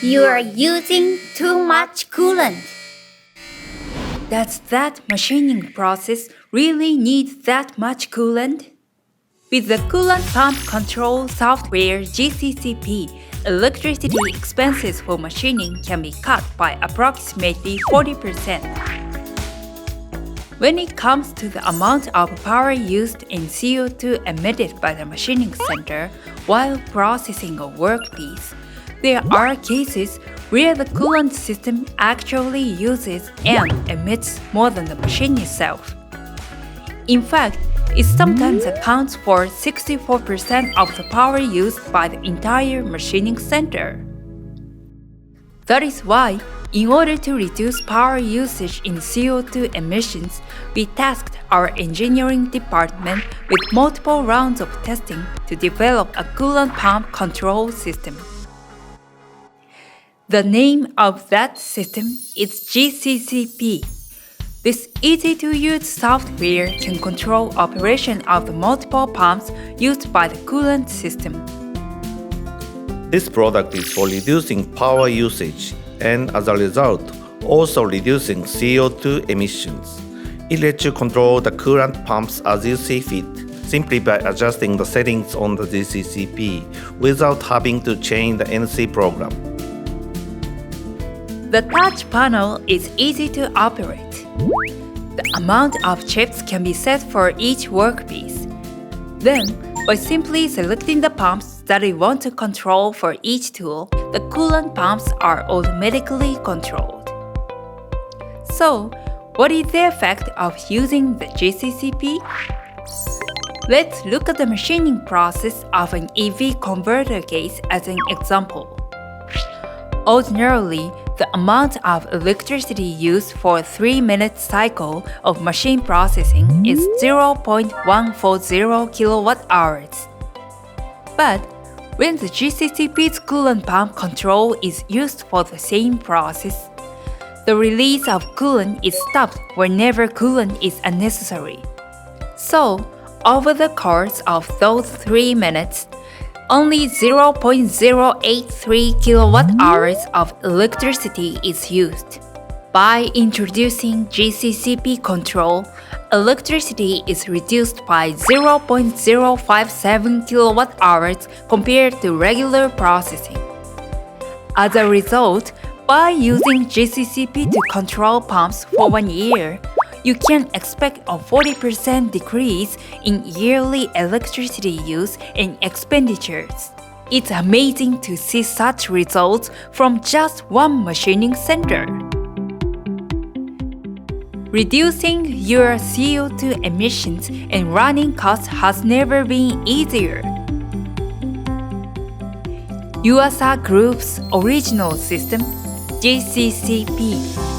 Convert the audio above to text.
You are using too much coolant. Does that machining process really need that much coolant? With the coolant pump control software GCCP, electricity expenses for machining can be cut by approximately 40%. When it comes to the amount of power used in CO2 emitted by the machining center while processing a workpiece, there are cases where the coolant system actually uses and emits more than the machine itself. In fact, it sometimes accounts for 64% of the power used by the entire machining center. That is why, in order to reduce power usage in CO2 emissions, we tasked our engineering department with multiple rounds of testing to develop a coolant pump control system. The name of that system is GCCP. This easy-to-use software can control operation of the multiple pumps used by the coolant system. This product is for reducing power usage and, as a result, also reducing CO2 emissions. It lets you control the coolant pumps as you see fit, simply by adjusting the settings on the GCCP without having to change the NC program. The touch panel is easy to operate. The amount of chips can be set for each workpiece. Then, by simply selecting the pumps that we want to control for each tool, the coolant pumps are automatically controlled. So, what is the effect of using the GCCP? Let's look at the machining process of an EV converter case as an example. Ordinarily, the amount of electricity used for a 3-minute cycle of machine processing is 0.140 kilowatt-hours. But when the GCCP's coolant pump control is used for the same process, the release of coolant is stopped whenever coolant is unnecessary. So, over the course of those 3 minutes, only 0.083 kilowatt-hours of electricity is used. By introducing GCCP control, electricity is reduced by 0.057 kilowatt-hours compared to regular processing. As a result, by using GCCP to control pumps for 1 year, you can expect a 40% decrease in yearly electricity use and expenditures. It's amazing to see such results from just one machining center. Reducing your CO2 emissions and running costs has never been easier. YUASA Group's original system, GCCP,